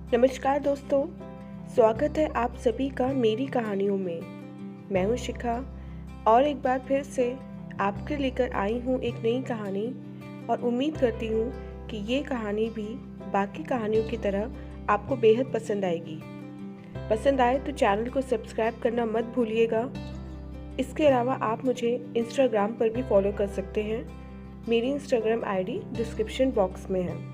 नमस्कार दोस्तों, स्वागत है आप सभी का मेरी कहानियों में। मैं हूँ शिखा और एक बार फिर से आपके लेकर आई हूँ एक नई कहानी और उम्मीद करती हूँ कि ये कहानी भी बाकी कहानियों की तरह आपको बेहद पसंद आएगी। पसंद आए तो चैनल को सब्सक्राइब करना मत भूलिएगा। इसके अलावा आप मुझे इंस्टाग्राम पर भी फॉलो कर सकते हैं। मेरी इंस्टाग्राम आईडी डिस्क्रिप्शन बॉक्स में है।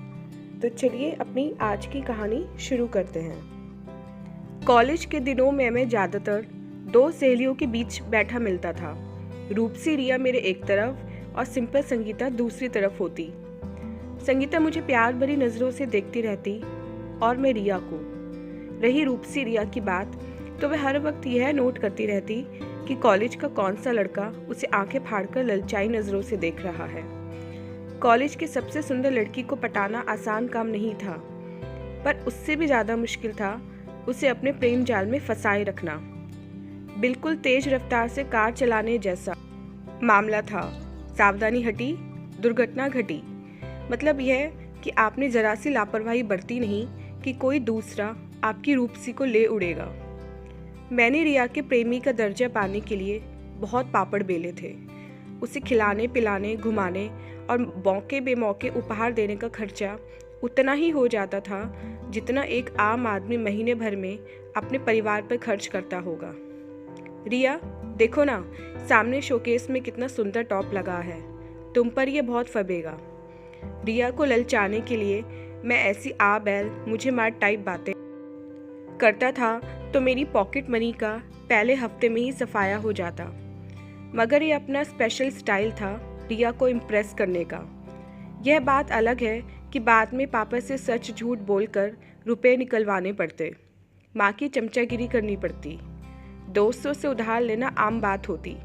तो चलिए अपनी आज की कहानी शुरू करते हैं। कॉलेज के दिनों में मैं ज़्यादातर दो सहेलियों के बीच बैठा मिलता था। रूपसी रिया मेरे एक तरफ और सिंपल संगीता दूसरी तरफ होती। संगीता मुझे प्यार भरी नज़रों से देखती रहती और मैं रिया को। रही रूपसी रिया की बात तो वह हर वक्त यह नोट करती रहती कि कॉलेज का कौन सा लड़का उसे आंखें फाड़कर ललचाई नज़रों से देख रहा है। कॉलेज की सबसे सुंदर लड़की को पटाना आसान काम नहीं था, पर उससे भी ज़्यादा मुश्किल था उसे अपने प्रेम जाल में फंसाए रखना। बिल्कुल तेज रफ्तार से कार चलाने जैसा मामला था। सावधानी हटी, दुर्घटना घटी। मतलब यह कि आपने जरा सी लापरवाही बरती नहीं कि कोई दूसरा आपकी रूपसी को ले उड़ेगा। मैंने रिया के प्रेमी का दर्जा पाने के लिए बहुत पापड़ बेले थे। उसे खिलाने पिलाने, घुमाने और मौके बेमौके उपहार देने का खर्चा उतना ही हो जाता था जितना एक आम आदमी महीने भर में अपने परिवार पर खर्च करता होगा। रिया, देखो ना, सामने शोकेस में कितना सुंदर टॉप लगा है, तुम पर यह बहुत फबेगा। रिया को ललचाने के लिए मैं ऐसी आ बैल मुझे मार टाइप बातें करता था तो मेरी पॉकेट मनी का पहले हफ्ते में ही सफाया हो जाता। मगर ये अपना स्पेशल स्टाइल था रिया को इम्प्रेस करने का। यह बात अलग है कि बाद में पापा से सच झूठ बोलकर रुपए निकलवाने पड़ते, माँ की चमचागिरी करनी पड़ती, दोस्तों से उधार लेना आम बात होती।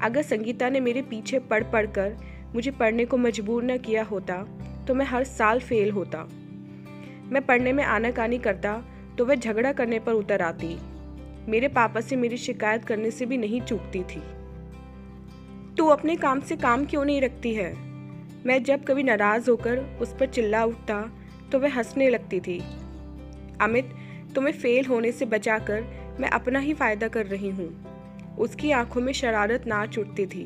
अगर संगीता ने मेरे पीछे पढ़ पढ़ कर मुझे पढ़ने को मजबूर न किया होता तो मैं हर साल फेल होता। मैं पढ़ने में आनाकानी करता तो वह झगड़ा करने पर उतर आती। मेरे पापा से मेरी शिकायत करने से भी नहीं चूकती थी। तू अपने काम से काम क्यों नहीं रखती है? मैं जब कभी नाराज होकर उस पर चिल्ला उठता तो वह हंसने लगती थी। अमित, तुम्हें फेल होने से बचाकर मैं अपना ही फायदा कर रही हूँ। उसकी आंखों में शरारत नाच उठती थी।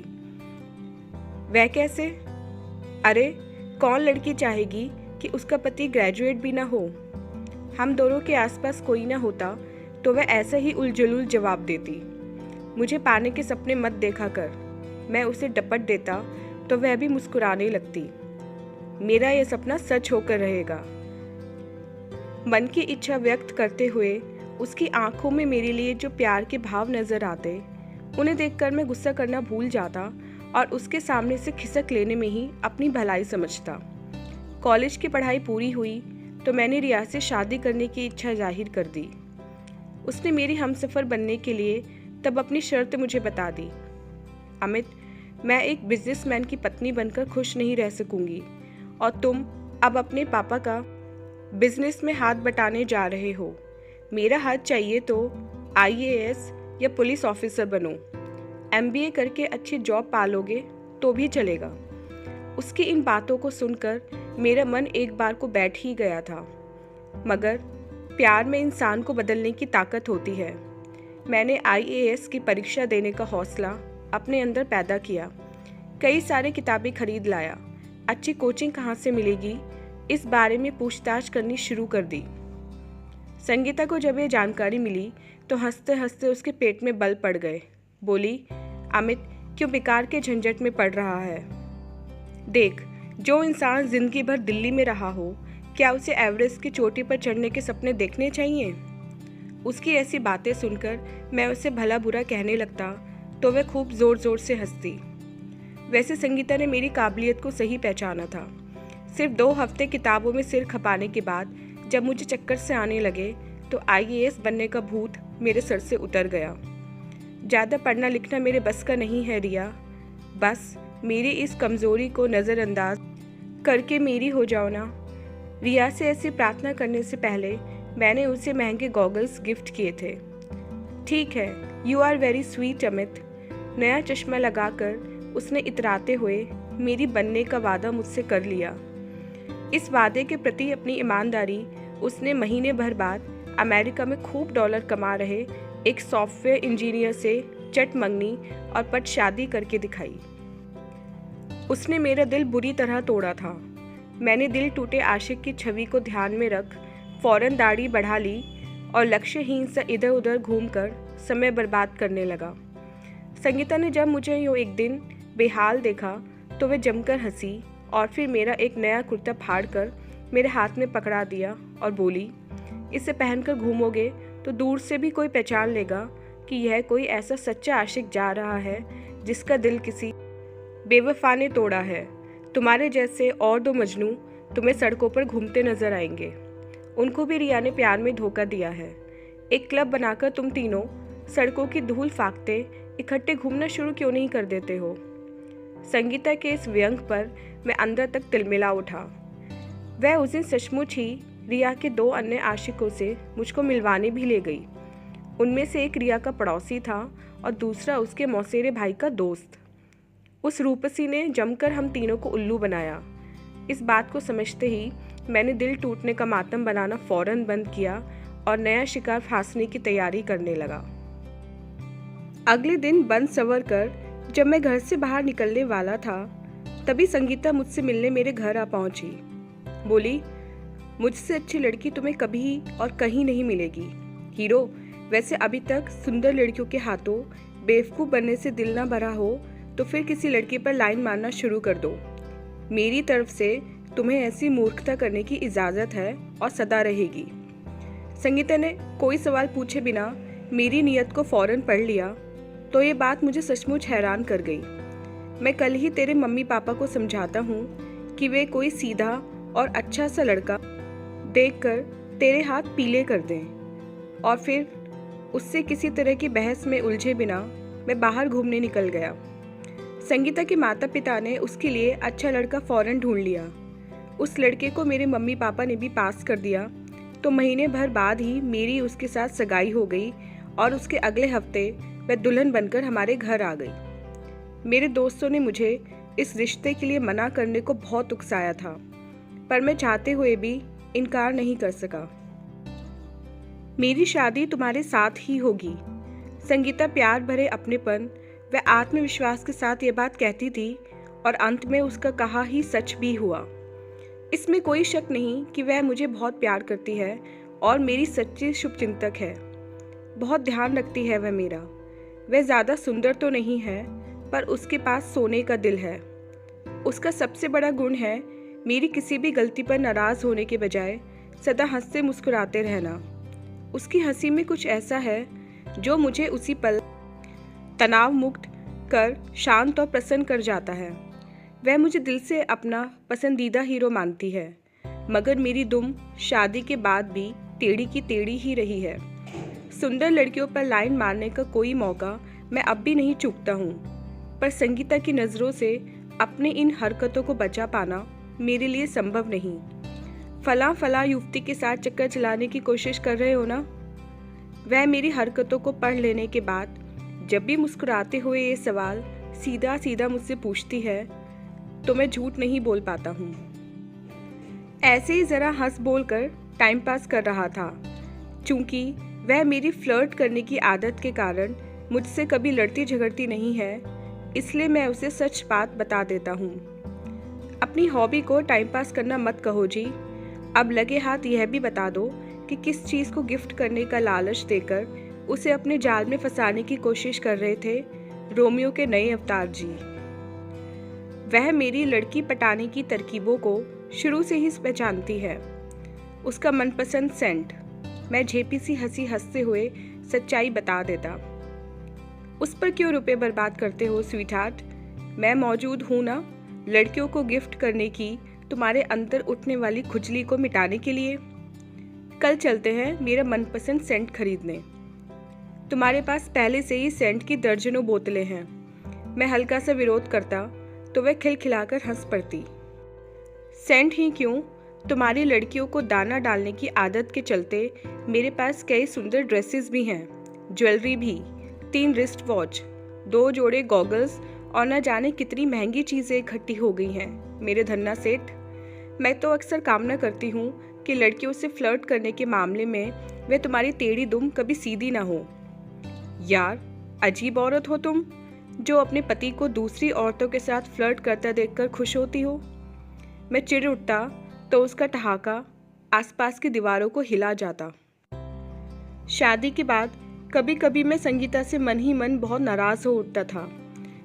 वह कैसे? अरे, कौन लड़की चाहेगी कि उसका पति ग्रेजुएट भी ना हो? हम दोनों के आसपास कोई ना होता तो वह ऐसा ही उलझुल जवाब देती। मुझे पाने के सपने मत देखा कर। मैं उसे डपट देता तो वह भी मुस्कुराने लगती। मेरा यह सपना सच होकर रहेगा। मन की इच्छा व्यक्त करते हुए उसकी आंखों में मेरे लिए जो प्यार के भाव नजर आते, उन्हें देखकर मैं गुस्सा करना भूल जाता और उसके सामने से खिसक लेने में ही अपनी भलाई समझता। कॉलेज की पढ़ाई पूरी हुई तो मैंने रिया से शादी करने की इच्छा जाहिर कर दी। उसने मेरी हमसफर बनने के लिए तब अपनी शर्त मुझे बता दी। अमित, मैं एक बिजनेसमैन की पत्नी बनकर खुश नहीं रह सकूंगी और तुम अब अपने पापा का बिजनेस में हाथ बटाने जा रहे हो। मेरा हाथ चाहिए तो आईएएस या पुलिस ऑफिसर बनो। एमबीए करके अच्छी जॉब पालोगे तो भी चलेगा। उसकी इन बातों को सुनकर मेरा मन एक बार को बैठ ही गया था। मगर प्यार में इंसान को बदलने की ताकत होती है। मैंने आईएएस की परीक्षा देने का हौसला अपने अंदर पैदा किया। कई सारे किताबें खरीद लाया। अच्छी कोचिंग कहाँ से मिलेगी, इस बारे में पूछताछ करनी शुरू कर दी। संगीता को जब ये जानकारी मिली तो हंसते हंसते उसके पेट में बल पड़ गए। बोली, अमित, क्यों बेकार के झंझट में पड़ रहा है? देख, जो इंसान जिंदगी भर दिल्ली में रहा हो, क्या उसे एवरेस्ट की चोटी पर चढ़ने के सपने देखने चाहिए? उसकी ऐसी बातें सुनकर मैं उसे भला बुरा कहने लगता तो वह खूब जोर जोर से हंसती। वैसे संगीता ने मेरी काबिलियत को सही पहचाना था। सिर्फ 2 हफ्ते किताबों में सिर खपाने के बाद जब मुझे चक्कर से आने लगे तो आईएएस बनने का भूत मेरे सर से उतर गया। ज़्यादा पढ़ना लिखना मेरे बस का नहीं है रिया। बस मेरी इस कमज़ोरी को नज़रअंदाज करके मेरी हो जाओ ना। रिया से ऐसी प्रार्थना करने से पहले मैंने उसे महंगे गॉगल्स गिफ्ट किए थे। ठीक है, you are very sweet Amit. नया चश्मा लगाकर उसने इतराते हुए मेरी बनने का वादा मुझसे कर लिया। इस वादे के प्रति अपनी ईमानदारी उसने महीने भर बाद अमेरिका में खूब डॉलर कमा रहे एक सॉफ्टवेयर इंजीनियर से चट मंगनी और पट शादी करके दिखाई। उसने मेरा दिल बुरी तरह तोड़ा था। मैंने दिल टूटे आशिक की छवि को ध्यान में रख फौरन दाढ़ी बढ़ा ली और लक्ष्यहीन सा इधर उधर घूमकर समय बर्बाद करने लगा। संगीता ने जब मुझे यूँ एक दिन बेहाल देखा तो वे जमकर हंसी और फिर मेरा एक नया कुर्ता फाड़ कर मेरे हाथ में पकड़ा दिया और बोली, इसे पहनकर घूमोगे तो दूर से भी कोई पहचान लेगा कि यह कोई ऐसा सच्चा आशिक जा रहा है जिसका दिल किसी बेवफा ने तोड़ा है। तुम्हारे जैसे और 2 मजनू तुम्हें सड़कों पर घूमते नजर आएंगे। उनको भी रिया ने प्यार में धोखा दिया है। एक क्लब बनाकर तुम तीनों सड़कों की धूल फाकते इकट्ठे घूमना शुरू क्यों नहीं कर देते हो? संगीता के इस व्यंग पर मैं अंदर तक तिलमिला उठा। वह उस दिन सचमुच ही रिया के 2 अन्य आशिकों से मुझको मिलवाने भी ले गई। उनमें से एक रिया का पड़ोसी था और दूसरा उसके मौसेरे भाई का दोस्त। उस रूपसी ने जमकर हम तीनों को उल्लू बनाया। इस बात को समझते ही मैंने दिल टूटने का मातम बनाना फौरन बंद किया और नया शिकार फांसने की तैयारी करने लगा। अगले दिन बंद सवर कर जब मैं घर से बाहर निकलने वाला था तभी संगीता मुझसे मिलने मेरे घर आ पहुंची। बोली, मुझसे अच्छी लड़की तुम्हें कभी और कहीं नहीं मिलेगी हीरो। वैसे अभी तक सुंदर लड़कियों के हाथों बेवकूफ़ बनने से दिल ना भरा हो तो फिर किसी लड़की पर लाइन मारना शुरू कर दो। मेरी तरफ से तुम्हें ऐसी मूर्खता करने की इजाज़त है और सदा रहेगी। संगीता ने कोई सवाल पूछे बिना मेरी नीयत को फौरन पढ़ लिया तो ये बात मुझे सचमुच हैरान कर गई। मैं कल ही तेरे मम्मी पापा को समझाता हूँ कि वे कोई सीधा और अच्छा सा लड़का देखकर तेरे हाथ पीले कर दें और फिर उससे किसी तरह की बहस में उलझे बिना मैं बाहर घूमने निकल गया। संगीता के माता पिता ने उसके लिए अच्छा लड़का फौरन ढूंढ लिया। उस लड़के को मेरे मम्मी पापा ने भी पास कर दिया तो महीने भर बाद ही मेरी उसके साथ सगाई हो गई और उसके अगले हफ्ते वह दुल्हन बनकर हमारे घर आ गई। मेरे दोस्तों ने मुझे इस रिश्ते के लिए मना करने को बहुत उकसाया था पर मैं चाहते हुए भी इनकार नहीं कर सका। मेरी शादी तुम्हारे साथ ही होगी। संगीता प्यार भरे अपनेपन व आत्मविश्वास के साथ ये बात कहती थी और अंत में उसका कहा ही सच भी हुआ। इसमें कोई शक नहीं कि वह मुझे बहुत प्यार करती है और मेरी सच्ची शुभचिंतक है। बहुत ध्यान रखती है वह मेरा। वह ज़्यादा सुंदर तो नहीं है पर उसके पास सोने का दिल है। उसका सबसे बड़ा गुण है मेरी किसी भी गलती पर नाराज़ होने के बजाय सदा हंसते मुस्कुराते रहना। उसकी हंसी में कुछ ऐसा है जो मुझे उसी पल तनाव मुक्त कर शांत और प्रसन्न कर जाता है। वह मुझे दिल से अपना पसंदीदा हीरो मानती है मगर मेरी दुम शादी के बाद भी टेढ़ी की टेढ़ी ही रही है। सुंदर लड़कियों पर लाइन मारने का कोई मौका मैं अब भी नहीं चूकता हूँ पर संगीता की नज़रों से अपने इन हरकतों को बचा पाना मेरे लिए संभव नहीं। फला युवती के साथ चक्कर चलाने की कोशिश कर रहे हो ना? वह मेरी हरकतों को पढ़ लेने के बाद जब भी मुस्कुराते हुए ये सवाल सीधा सीधा मुझसे पूछती है तो मैं झूठ नहीं बोल पाता हूँ। ऐसे ही ज़रा हंस बोल कर टाइम पास कर रहा था। चूँकि वह मेरी फ्लर्ट करने की आदत के कारण मुझसे कभी लड़ती झगड़ती नहीं है इसलिए मैं उसे सच बात बता देता हूँ। अपनी हॉबी को टाइम पास करना मत कहो जी। अब लगे हाथ यह भी बता दो कि किस चीज़ को गिफ्ट करने का लालच देकर उसे अपने जाल में फंसाने की कोशिश कर रहे थे रोमियो के नए अवतार जी। वह मेरी लड़की पटाने की तरकीबों को शुरू से ही पहचानती है। उसका मनपसंद सेंट। मैं झेपी सी हंसी हंसते हुए सच्चाई बता देता। उस पर क्यों रुपए बर्बाद करते हो स्वीटहार्ट? मैं मौजूद हूँ ना लड़कियों को गिफ्ट करने की तुम्हारे अंदर उठने वाली खुजली को मिटाने के लिए। कल चलते हैं मेरा मनपसंद सेंट खरीदने। तुम्हारे पास पहले से ही सेंट की दर्जनों बोतलें हैं। मैं हल्का सा विरोध करता तो वह खिलखिलाकर हंस पड़ती। सेंट ही क्यों, तुम्हारी लड़कियों को दाना डालने की आदत के चलते मेरे पास कई सुंदर ड्रेसेस भी हैं, ज्वेलरी भी, 3 रिस्ट वॉच, 2 जोड़े गॉगल्स और न जाने कितनी महंगी चीज़ें इकट्ठी हो गई हैं मेरे धन्ना सेठ। मैं तो अक्सर कामना करती हूँ कि लड़कियों से फ्लर्ट करने के मामले में वह तुम्हारी टेढ़ी दुम कभी सीधी ना हो। यार, अजीब औरत हो तुम, जो अपने पति को दूसरी औरतों के साथ फ्लर्ट करता देखकर खुश होती हो। मैं चिढ़ उठता तो उसका ठहाका आसपास की दीवारों को हिला जाता। शादी के बाद कभी कभी मैं संगीता से मन ही मन बहुत नाराज हो उठता था।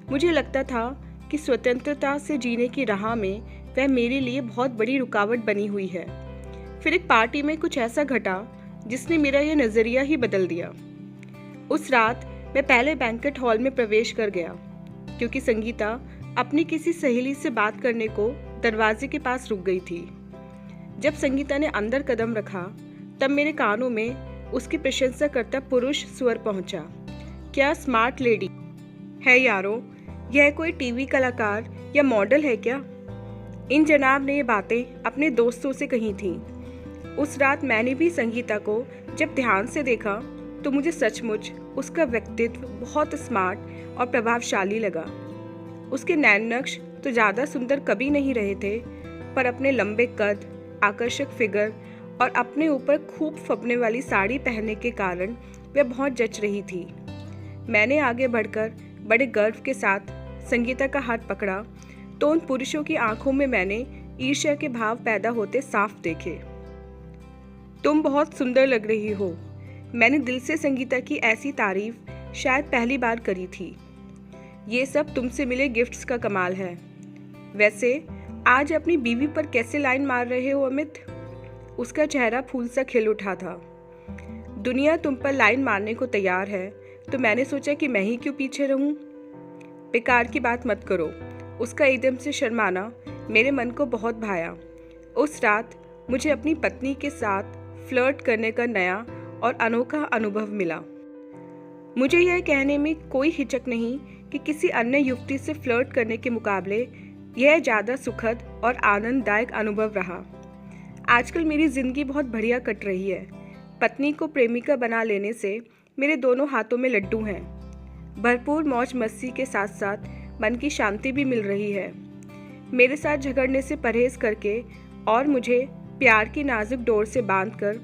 मुझे लगता था कि स्वतंत्रता से जीने की राह में वह मेरे लिए बहुत बड़ी रुकावट बनी हुई है। फिर एक पार्टी में कुछ ऐसा घटा जिसने मेरा यह नज़रिया ही बदल दिया। उस रात मैं पहले बैंक्वेट हॉल में प्रवेश कर गया क्योंकि संगीता अपनी किसी सहेली से बात करने को दरवाजे के पास रुक गई थी। जब संगीता ने अंदर कदम रखा तब मेरे कानों में उसकी प्रशंसा करता पुरुष स्वर पहुंचा। क्या स्मार्ट लेडी है यारो, यह कोई टीवी कलाकार या मॉडल है क्या? इन जनाब ने ये बातें अपने दोस्तों से कही थीं। उस रात मैंने भी संगीता को जब ध्यान से देखा तो मुझे सचमुच उसका व्यक्तित्व बहुत स्मार्ट और प्रभावशाली लगा। उसके नैन नक्श तो ज़्यादा सुंदर कभी नहीं रहे थे, पर अपने लंबे कद, आकर्षक फिगर और अपने ऊपर खूब फबने वाली साड़ी पहनने के कारण वह बहुत जच रही थी। मैंने आगे बढ़कर बड़े गर्व के साथ संगीता का हाथ पकड़ा तो उन पुरुषों की आंखों में मैंने ईर्ष्या के भाव पैदा होते साफ देखे। तुम बहुत सुंदर लग रही हो। मैंने दिल से संगीता की ऐसी तारीफ शायद पहली बार करी थी। ये सब तुमसे मिले गिफ्ट्स का कमाल है। वैसे आज अपनी बीवी पर कैसे लाइन मार रहे हो अमित? उसका चेहरा फूल सा खिल उठा था। दुनिया तुम पर लाइन मारने को तैयार है तो मैंने सोचा कि मैं ही क्यों पीछे रहूं। बेकार की बात मत करो। उसका एकदम से शर्माना मेरे मन को बहुत भाया। उस रात मुझे अपनी पत्नी के साथ फ्लर्ट करने का नया और अनोखा अनुभव मिला। मुझे यह कहने में कोई हिचक नहीं कि किसी अन्य युवती से फ्लर्ट करने के मुकाबले यह ज़्यादा सुखद और आनंददायक अनुभव रहा। आजकल मेरी ज़िंदगी बहुत बढ़िया कट रही है। पत्नी को प्रेमिका बना लेने से मेरे दोनों हाथों में लड्डू हैं। भरपूर मौज मस्ती के साथ साथ मन की शांति भी मिल रही है। मेरे साथ झगड़ने से परहेज करके और मुझे प्यार की नाजुक डोर से बांधकर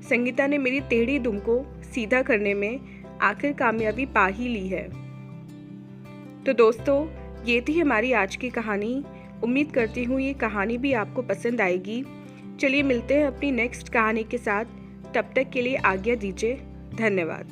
संगीता ने मेरी टेढ़ी दुम को सीधा करने में आखिर कामयाबी पा ही ली है। तो दोस्तों, ये थी हमारी आज की कहानी। उम्मीद करती हूँ ये कहानी भी आपको पसंद आएगी। चलिए मिलते हैं अपनी नेक्स्ट कहानी के साथ। तब तक के लिए आज्ञा दीजिए। धन्यवाद।